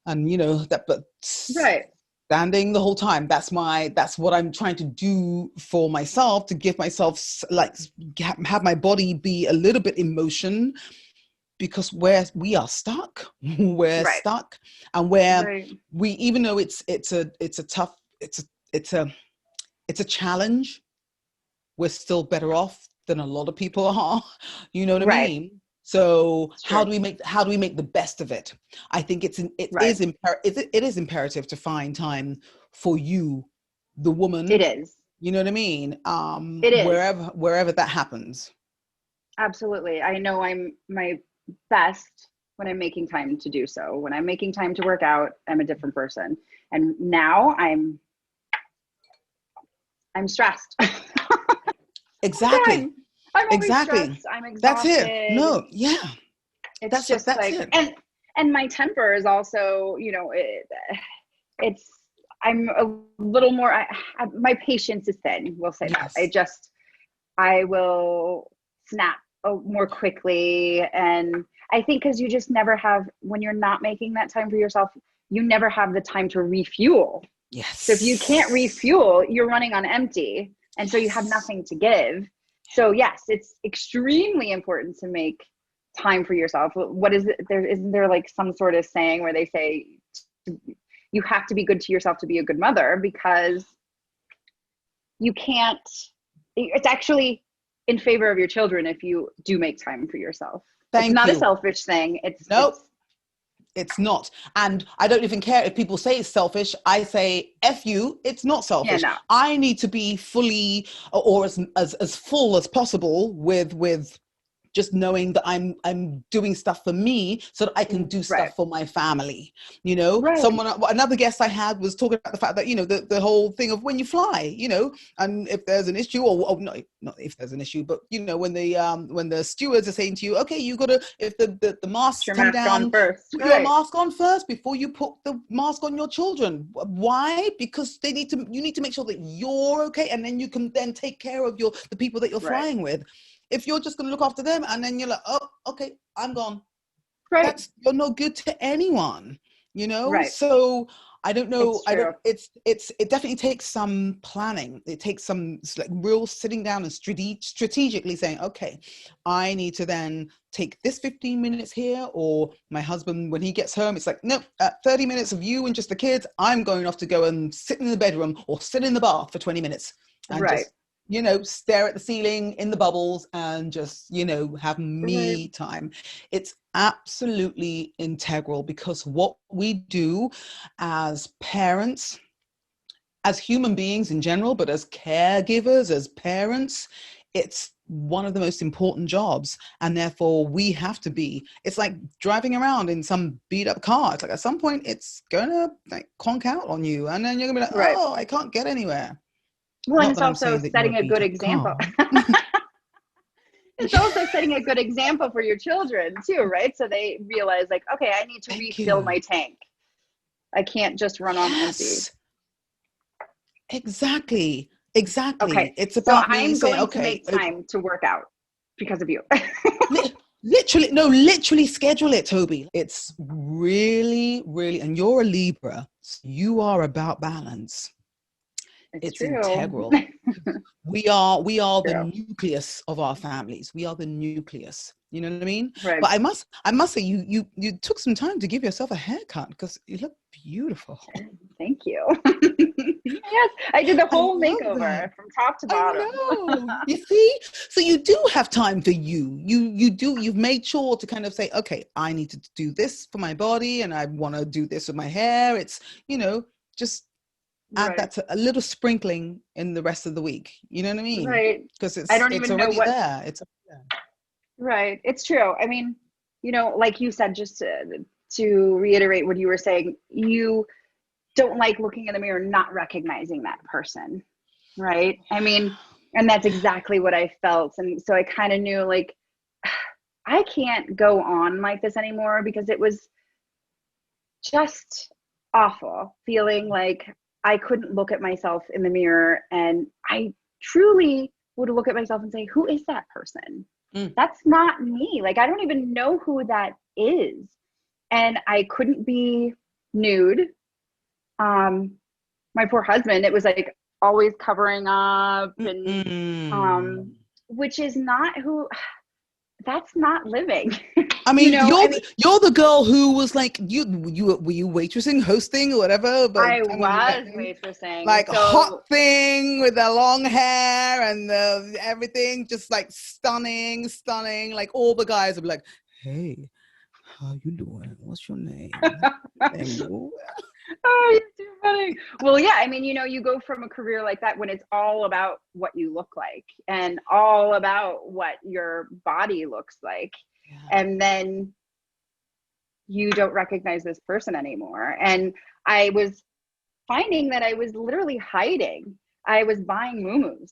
and but Right. standing the whole time. That's what I'm trying to do for myself, to give myself, like, have my body be a little bit in motion, because we are stuck. We're Right. stuck, and where Right. we, even though it's a tough, it's a challenge, we're still better off than a lot of people are. You know what I Right. mean? So It's how true. do we make the best of it? I think it Right. is imperative to find time for you, the It woman. is. You know what I mean? It is. Wherever that happens. Absolutely. I know I'm my best when I'm making time to do so. When I'm making time to work out, I'm a different person. And now I'm stressed. Exactly. I'm always Exactly. stressed. I'm That's it. exhausted. No, yeah. It's That's just that's like, it. and my temper is also, it's I'm a little more. My patience is thin. We'll say that. Yes. I will snap more quickly, and I think because you just never have, when you're not making that time for yourself, you never have the time to refuel. So if you can't Yes. refuel, you're running on empty, and so you have Yes. nothing to give. So yes, it's extremely important to make time for yourself. What is it? Isn't there like some sort of saying where they say you have to be good to yourself to be a good mother, because you can't, it's actually in favor of your children if you do make time for yourself. It's Thank not a you. selfish thing. Nope. It's not. And I don't even care if people say it's selfish. I say, F you, it's not Yeah, selfish. no. I need to be fully, or as full as possible with just knowing that I'm doing stuff for me so that I can do Right. stuff for my family. Right. Another guest I had was talking about the fact that, the whole thing of when you fly, and if there's an issue, or no, not if there's an issue, but when the stewards are saying to you, okay, you gotta, if the Put masks your come mask on down, first. put your Right. mask on first before you put the mask on your children. Why? Because you need to make sure that you're okay, and then you can then take care of the people that you're Right. flying with. If you're just going to look after them and then you're like, oh, okay, I'm gone. Right. You're no good to anyone, Right. So I don't know. It's true. It definitely takes some planning. It takes some like real sitting down and strategically saying, okay, I need to then take this 15 minutes here, or my husband, when he gets home, it's like, nope, 30 minutes of you and just the kids. I'm going off to go and sit in the bedroom or sit in the bath for 20 minutes and Right. just stare at the ceiling in the bubbles and just, have Right. me time. It's absolutely integral, because what we do as parents, as human beings in general, but as caregivers, as parents, it's one of the most important jobs. And therefore we have to be, it's like driving around in some beat up car. It's like at some point it's gonna like conk out on you, and then you're gonna be like, Right. oh, I can't get anywhere. Well, and Not it's that I'm also saying that you're a setting a beat good up example. car. It's also setting a good example for your children too, right? So they realize like, okay, I need to Thank refill you. my tank. I can't just run on empty. Yes, exactly. Okay. Exactly. It's So about me I'm saying, going to okay, make time to work out because of you. literally schedule it, Toby. It's really, really, and you're a Libra. So you are about balance. It's It's true. integral. We are the True. nucleus of our families. We are the nucleus. You know what I mean? Right. But I must say, you took some time to give yourself a haircut, because you look beautiful. Thank you. Yes, I did the I whole love that. makeover from top to I bottom. know. You see? So you do have time for you. You've made sure to kind of say, okay, I need to do this for my body, and I want to do this with my hair. It's, just add Right. that to a little sprinkling in the rest of the week. You know what I mean? Right. Because I don't it's even know already what. there. It's there. Right. It's true. I mean, like you said, just to reiterate what you were saying, you don't like looking in the mirror, not recognizing that person. Right. I mean, and that's exactly what I felt. And so I kind of knew like, I can't go on like this anymore because it was just awful feeling like I couldn't look at myself in the mirror. And I truly would look at myself and say, who is that person? Mm. That's not me. Like, I don't even know who that is. And I couldn't be nude. My poor husband, it was like always covering up and, Mm. which is not who, that's not living. I mean, I mean, you're the girl who was like you were you waitressing, hosting, or whatever. But I I mean, was waitressing. like hot So thing with the long hair and everything, just like stunning. Like all the guys would be like, "Hey, how you doing? What's your name?" And you, oh, you're too funny. Well, yeah, I mean, you go from a career like that when it's all about what you look like and all about what your body looks like. yeah. And then you don't recognize this person anymore. And I was finding that I was literally hiding. I was buying muumuus.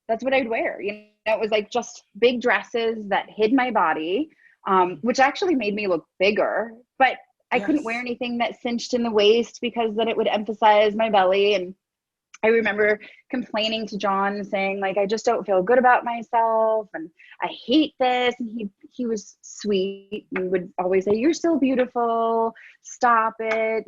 That's what I'd wear. It was like just big dresses that hid my body, which actually made me look bigger. But I couldn't wear Yes. anything that cinched in the waist because then it would emphasize my belly. And I remember complaining to John, saying like, I just don't feel good about myself and I hate this. And he was sweet and would always say, you're still beautiful. Stop it,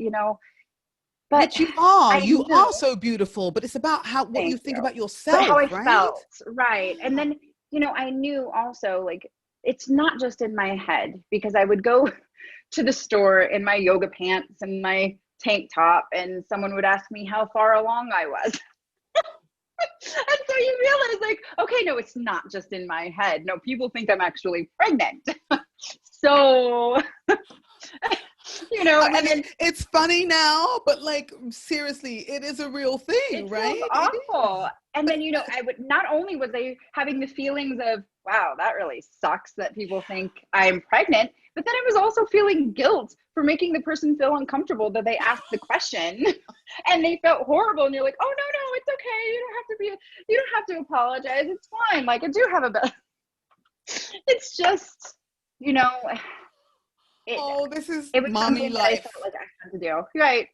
But Which you are. I You knew, are so beautiful, but it's about what you thank think you, about but how I yourself, right? felt, right. And then, I knew also like, it's not just in my head because I would go to the store in my yoga pants and my tank top and someone would ask me how far along I was. And so you realize like, okay, no, it's not just in my head. No, people think I'm actually pregnant. So, I and mean, then it's funny now, but like seriously, it is a real thing, it feels right? It awful. is. And But then, I would, not only was I having the feelings of, wow, that really sucks that people think I'm pregnant, but then I was also feeling guilt for making the person feel uncomfortable that they asked the question and they felt horrible. And you're like, oh, no, it's okay. You don't have to apologize. It's fine. Like, I do have a bit. It's just, you know, it, oh, this is it was mommy something that I life. felt like I had to do. Right.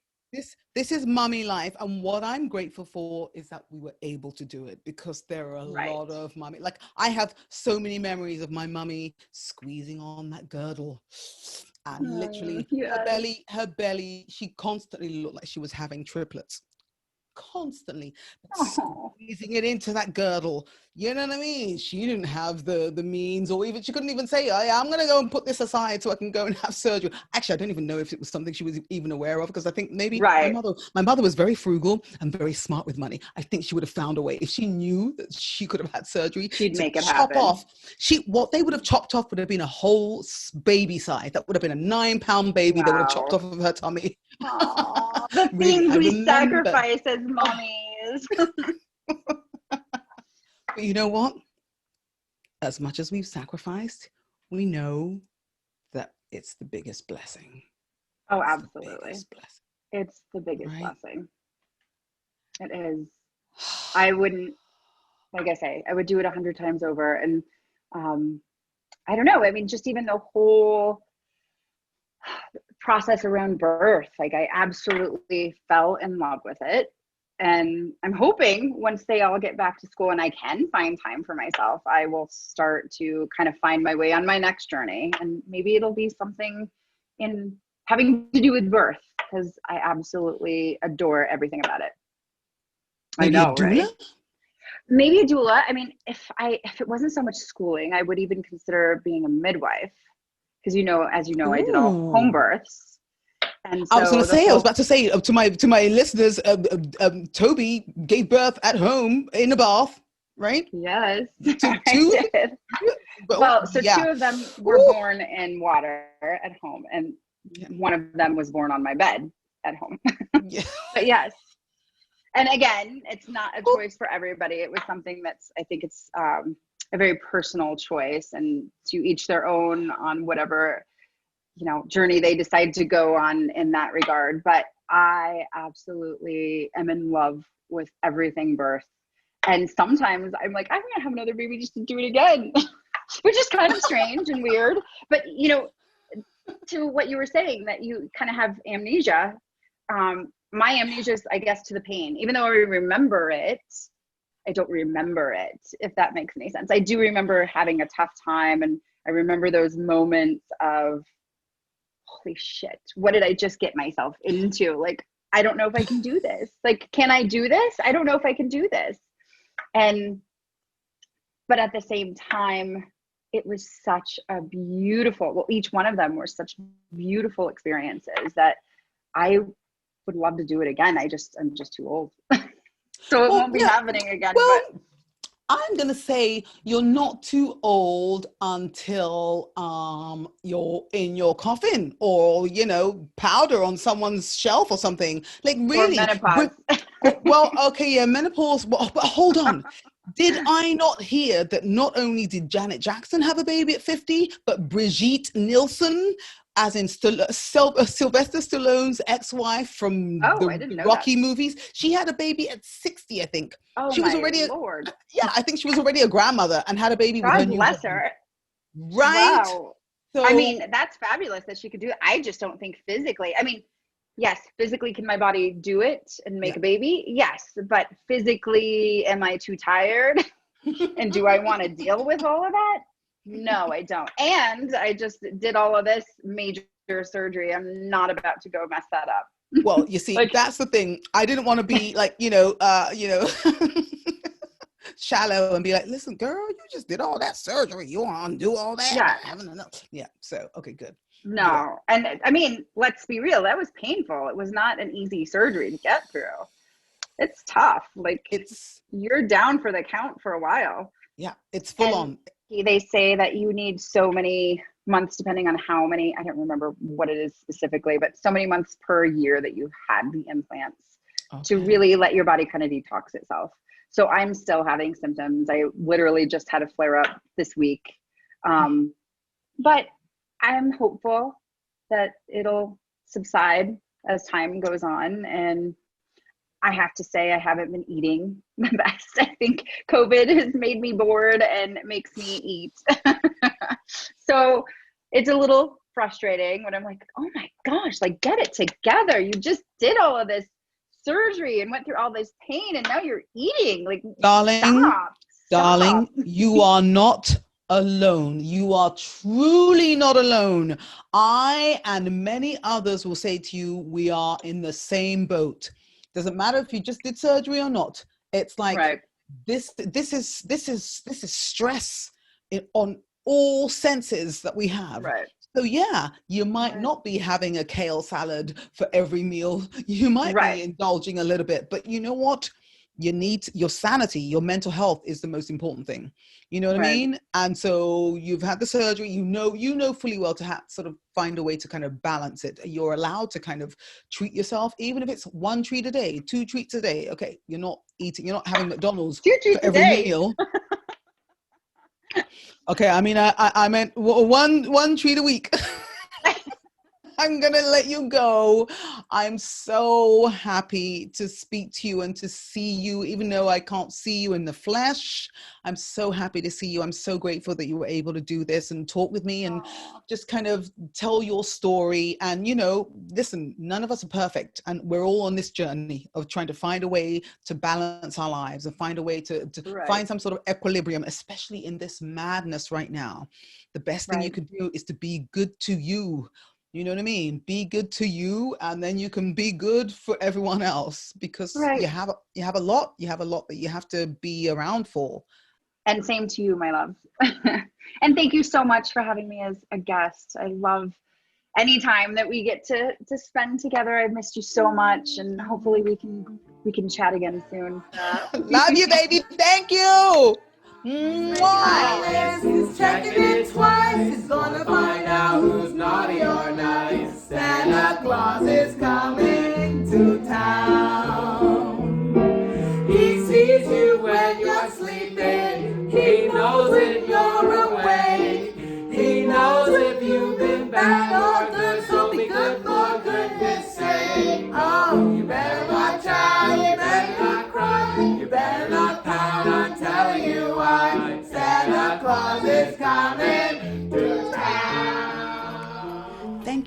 This is mommy life, and what I'm grateful for is that we were able to do it because there are a Right. lot of mommy. Like I have so many memories of my mummy squeezing on that girdle, and literally Yes. her belly. She constantly looked like she was having triplets. Constantly Oh, squeezing it into that girdle. You know what I mean? She didn't have the means, or even she couldn't even say, oh, yeah, I'm gonna go and put this aside so I can go and have surgery. Actually, I don't even know if it was something she was even aware of, because I think maybe right. my mother was very frugal and very smart with money. I think she would have found a way if she knew that she could have had surgery She'd to make it chop happen. off. What they would have chopped off would have been a whole baby size. That would have been a 9-pound baby they would have chopped Wow. off of her tummy. Oh, the Really, things I we remember. sacrifice as Oh, mommies. but you know what? As much as we've sacrificed, we know that it's the biggest blessing. Oh, It's the absolutely. biggest blessing, It's the biggest right? blessing. It is. I wouldn't, like I say, I would do it 100 times over. And um, I don't know. I mean, just even the whole process around birth, like I absolutely fell in love with it. And I'm hoping once they all get back to school and I can find time for myself, I will start to kind of find my way on my next journey. And maybe it'll be something in having to do with birth, because I absolutely adore everything about it. I Maybe a know, doula? right? Maybe a doula. I mean, if it wasn't so much schooling, I would even consider being a midwife, because as you know, I did all home Ooh. births, and I was so the whole about to say to my listeners, Toby gave birth at home in a bath, right? yes, To I two, did. but Well, so yeah. two of them were Ooh. born in water at home, and Yeah. one of them was born on my bed at home. Yeah. But yes, And again, it's not a choice for everybody. It was something that's, I think it's a very personal choice, and to each their own on whatever, journey they decide to go on in that regard. But I absolutely am in love with everything birth. And sometimes I'm like, I'm going to have another baby just to do it again, which is kind of strange and weird. But, to what you were saying, that you kind of have amnesia. My amnesia is, I guess, to the pain. Even though I remember it, I don't remember it, if that makes any sense. I do remember having a tough time, and I remember those moments of, holy shit, what did I just get myself into? Like, I don't know if I can do this. Like, can I do this? I don't know if I can do this. But at the same time, it was such a beautiful, each one of them were such beautiful experiences that I would love to do it again. I'm just too old. So it won't be happening again. Well, but I'm going to say you're not too old until you're in your coffin, or, powder on someone's shelf or something. Like, really? Or menopause. Well, okay, yeah, menopause. Well, but hold on. Did I not hear that not only did Janet Jackson have a baby at 50, but Brigitte Nielsen, as in Sylvester Stallone's ex-wife from the Rocky movies, she had a baby at 60, I think. Oh, she was already Lord. I think she was already a grandmother and had a baby with her new bless husband. her. Right? Wow. So, I mean, that's fabulous that she could do it. I just don't think physically. I mean, yes, physically, can my body do it and make a baby? Yes. But physically, am I too tired? And do I want to deal with all of that? No, I don't. And I just did all of this major surgery. I'm not about to go mess that up. Well, you see, that's the thing. I didn't want to be like, shallow and be like, listen, girl, you just did all that surgery. You want to undo all that? Yeah. Yeah. So, okay, good. No. Yeah. And I mean, let's be real. That was painful. It was not an easy surgery to get through. It's tough. Like, you're down for the count for a while. Yeah. It's full on. They say that you need so many months, depending on how many, I don't remember what it is specifically, but so many months per year that you've had the implants to really let your body kind of detox itself. So I'm still having symptoms. I literally just had a flare up this week. But I'm hopeful that it'll subside as time goes on. And I have to say, I haven't been eating the best. I think COVID has made me bored and makes me eat. So it's a little frustrating when I'm like, oh my gosh, like, get it together. You just did all of this surgery and went through all this pain, and now you're eating. Like, darling, you are not alone. You are truly not alone. I and many others will say to you, we are in the same boat. Doesn't matter if you just did surgery or not. It's like this is stress on all senses that we have. Right. So yeah, you might not be having a kale salad for every meal. You might be indulging a little bit, but you know what? You need your sanity, your mental health is the most important thing. You know what I mean? And so you've had the surgery, you know fully well to sort of find a way to kind of balance it. You're allowed to kind of treat yourself, even if it's 1 treat a day, 2 treats a day. Okay, you're not having McDonald's for every meal. Okay, I mean, I meant one treat a week. I'm going to let you go. I'm so happy to speak to you and to see you, even though I can't see you in the flesh. I'm so happy to see you. I'm so grateful that you were able to do this and talk with me and just kind of tell your story. And, listen, none of us are perfect. And we're all on this journey of trying to find a way to balance our lives and find a way to find some sort of equilibrium, especially in this madness right now. The best thing you could do is to be good to you. You know what I mean? Be good to you, and then you can be good for everyone else, because you have a lot that you have to be around for. And same to you, my love. And thank you so much for having me as a guest. I love any time that we get to spend together. I've missed you so much, and hopefully we can chat again soon. Love you, baby. Thank you. He's checking it twice. He's gonna find out who's naughty or nice. Santa Claus is coming to town.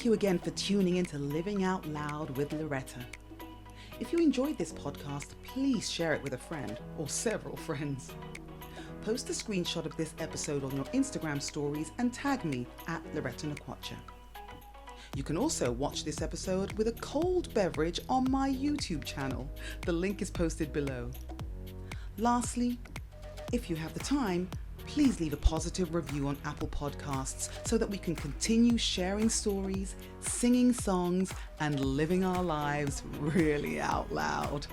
you again for tuning in to Living Out Loud with Loretta. If you enjoyed this podcast, please share it with a friend or several friends. Post a screenshot of this episode on your Instagram stories and tag me at Loretta Nakwacha. You can also watch this episode with a cold beverage on my YouTube channel. The link is posted below. Lastly, if you have the time, please leave a positive review on Apple Podcasts so that we can continue sharing stories, singing songs, and living our lives really out loud.